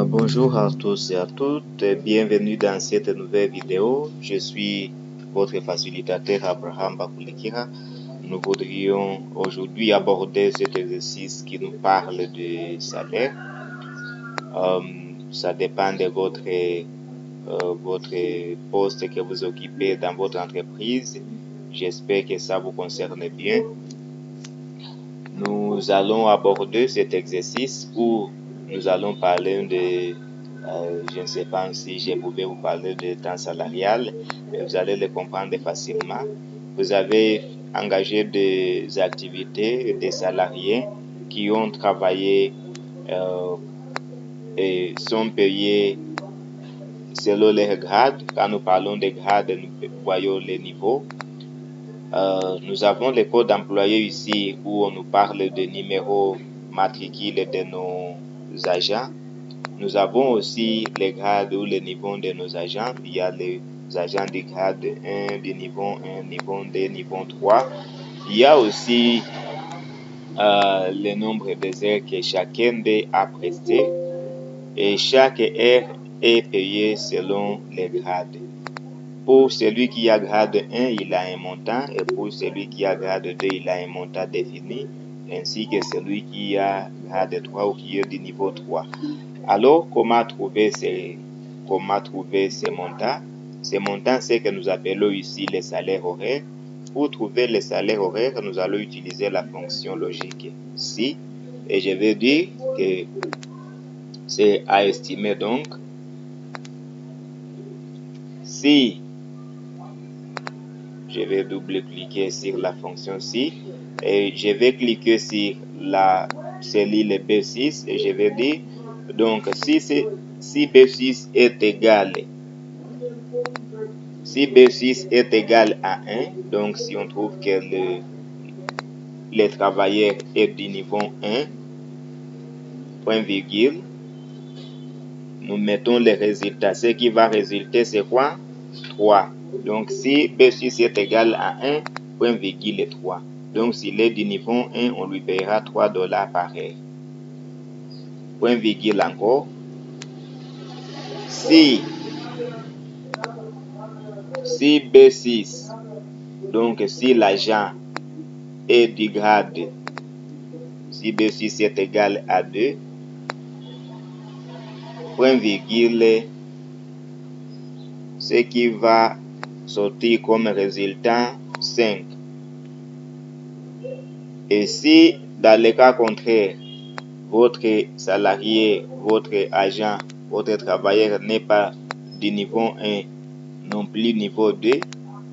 Bonjour à tous et à toutes, bienvenue dans cette nouvelle vidéo. Je suis votre facilitateur Abraham Bakulikira. Nous voudrions aujourd'hui aborder cet exercice qui nous parle de salaire. Ça dépend de votre poste que vous occupez dans votre entreprise. J'espère que ça vous concerne bien. Nous allons aborder cet exercice où nous allons parler de, je ne sais pas si je pouvais vous parler de temps salarial, mais vous allez le comprendre facilement. Vous avez engagé des activités, des salariés qui ont travaillé et sont payés selon leur grade. Quand nous parlons de grades, nous voyons les niveaux. Nous avons le code d'employé ici où on nous parle de numéro matricule de nos agents. Nous avons aussi les grades ou les niveaux de nos agents. Il y a les agents du grade 1, du niveau 1, niveau 2, niveau 3. Il y a aussi le nombre des heures que chacun a presté et chaque heure est payée selon les grades. Pour celui qui a grade 1, il a un montant, et pour celui qui a grade 2, il a un montant défini, ainsi que celui qui a grade 3 ou qui est du niveau 3. Alors, comment trouver ces montants? Ces montants, c'est que nous appelons ici les salaires horaires. Pour trouver les salaires horaires, nous allons utiliser la fonction logique si, et je vais dire que c'est à estimer donc. Si je vais double-cliquer sur la fonction si et je vais cliquer sur la cellule B6 et je vais dire donc si B6 est égal à 1, donc si on trouve que le travailleur est du niveau 1, point virgule, nous mettons les résultats. Ce qui va résulter, c'est quoi? 3. Donc, si B6 est égal à 1, point virgule 3. Donc, s'il est du niveau 1, on lui payera $3 par heure. Point virgule encore. Si B6, donc si l'agent est du grade, si B6 est égal à 2, point virgule, ce qui va sortir comme résultat 5. Et si dans le cas contraire, votre salarié, votre agent, votre travailleur n'est pas du niveau 1, non plus niveau 2,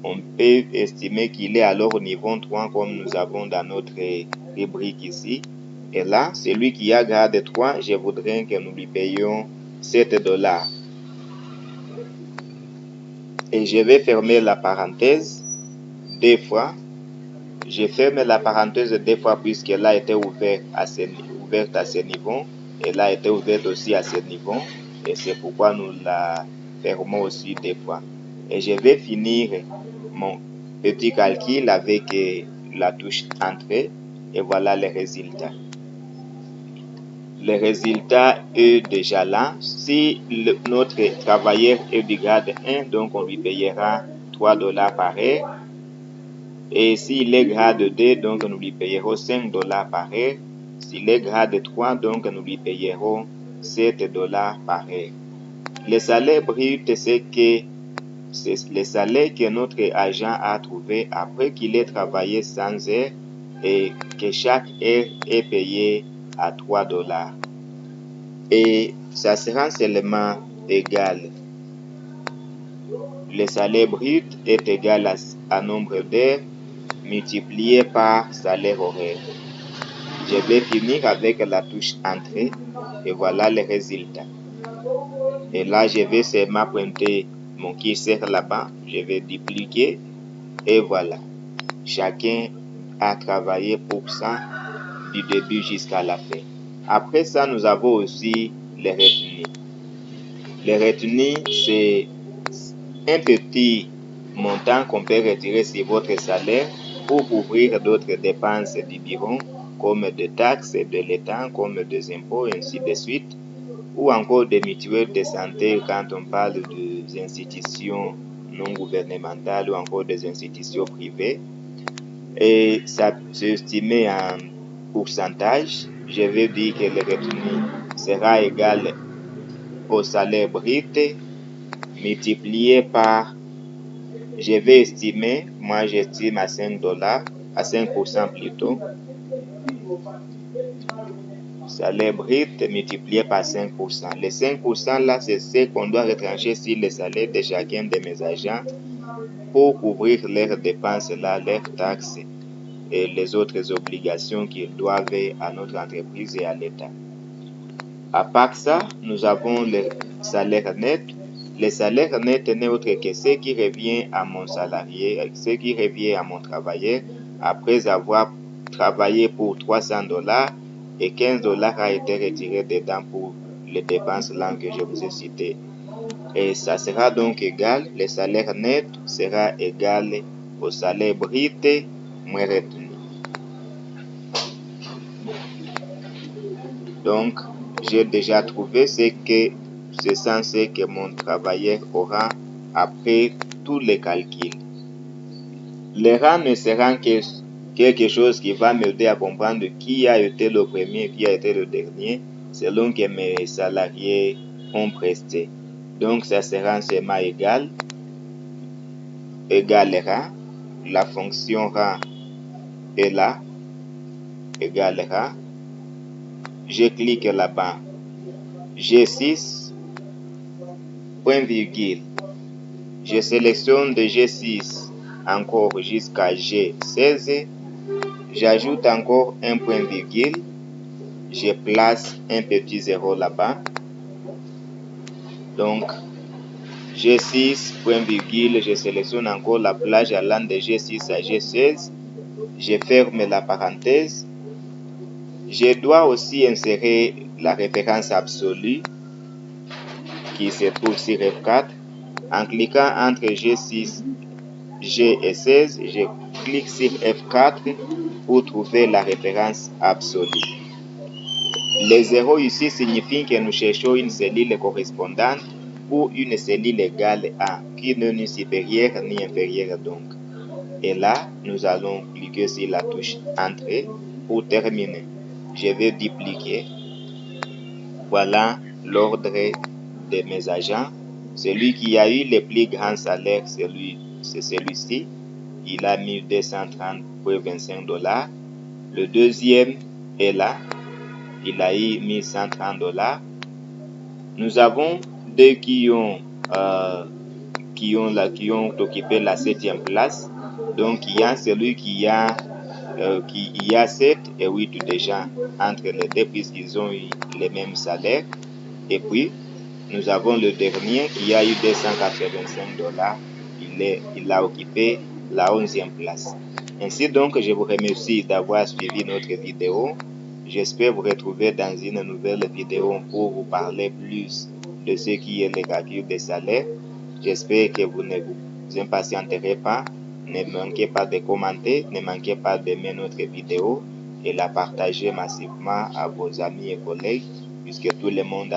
on peut estimer qu'il est alors au niveau 3 comme nous avons dans notre rubrique ici. Et là, celui qui a grade 3, je voudrais que nous lui payions $7. Et je vais fermer la parenthèse 2 fois. Je ferme la parenthèse 2 fois puisqu'elle a été ouverte à ce niveau. Elle a été ouverte aussi à ce niveau. Et c'est pourquoi nous la fermons aussi 2 fois. Et je vais finir mon petit calcul avec la touche Entrée. Et voilà les résultats. Le résultat est déjà là. Si notre travailleur est du grade 1, donc on lui payera $3 par heure. Et s'il est grade 2, donc nous lui payerons $5 par heure. S'il est grade 3, donc nous lui payerons $7 par heure. Le salaire brut, c'est le salaire que notre agent a trouvé après qu'il ait travaillé 100 heures et que chaque heure est payée à $3. Et ça sera seulement égal. Le salaire brut est égal à nombre d'heures multiplié par salaire horaire. Je vais finir avec la touche Entrée et voilà les résultats. Et là, je vais seulement pointer mon curseur là-bas. Je vais dupliquer et voilà. Chacun a travaillé pour ça du début jusqu'à la fin. Après ça, nous avons aussi les retenues. Les retenues, c'est un petit montant qu'on peut retirer sur votre salaire pour couvrir d'autres dépenses du bureau comme des taxes de l'État, comme des impôts, ainsi de suite, ou encore des mutuelles de santé quand on parle des institutions non gouvernementales ou encore des institutions privées. Et ça c'est estimé en pourcentage. Je vais dire que le revenu sera égal au salaire brut multiplié par, je vais estimer, moi j'estime à $5, à 5% plutôt, salaire brut multiplié par 5%. Les 5% là, c'est ce qu'on doit retrancher sur le salaire de chacun de mes agents pour couvrir leurs dépenses là, leurs taxes et les autres obligations qu'ils doivent à notre entreprise et à l'État. À part ça, nous avons le salaire net. Le salaire net n'est autre que ce qui revient à mon salarié, ce qui revient à mon travailleur après avoir travaillé pour $300 et $15 a été retiré dedans pour les dépenses là que je vous ai citées. Et ça sera donc égal, le salaire net sera égal au salaire brut moins retenu. Donc, j'ai déjà trouvé ce que c'est censé que mon travailleur aura après tous les calculs. Le rang ne sera que quelque chose qui va m'aider à comprendre qui a été le premier, qui a été le dernier, selon que mes salariés ont presté. Donc, ça sera seulement égal, égalera, la fonction rang est là, égalera. Je clique là-bas, G6, point virgule. Je sélectionne de G6 encore jusqu'à G16. J'ajoute encore un point virgule. Je place un petit zéro là-bas. Donc, G6, point virgule, je sélectionne encore la plage allant de G6 à G16. Je ferme la parenthèse. Je dois aussi insérer la référence absolue qui se trouve sur F4. En cliquant entre G6, G et 16, je clique sur F4 pour trouver la référence absolue. Les zéros ici signifient que nous cherchons une cellule correspondante ou une cellule égale à, qui n'est ni supérieure ni inférieure donc. Et là, nous allons cliquer sur la touche Entrée pour terminer. Je vais dupliquer. Voilà l'ordre de mes agents. Celui qui a eu le plus grand salaire, c'est celui-ci. Il a mis $230,25. Le deuxième est là. Il a eu $130. Nous avons deux qui ont occupé la 7e place. Donc il y a celui qui a 7 et 8 déjà entre les deux puisqu'ils ont eu les mêmes salaires. Et puis nous avons le dernier qui a eu $285. Il a occupé la 11e place. Ainsi donc, je vous remercie d'avoir suivi notre vidéo. J'espère vous retrouver dans une nouvelle vidéo pour vous parler plus de ce qui est le calcul des salaires. J'espère que vous ne vous impatienterez pas. Ne manquez pas de commenter, ne manquez pas d'aimer notre vidéo et la partager massivement à vos amis et collègues puisque tout le monde a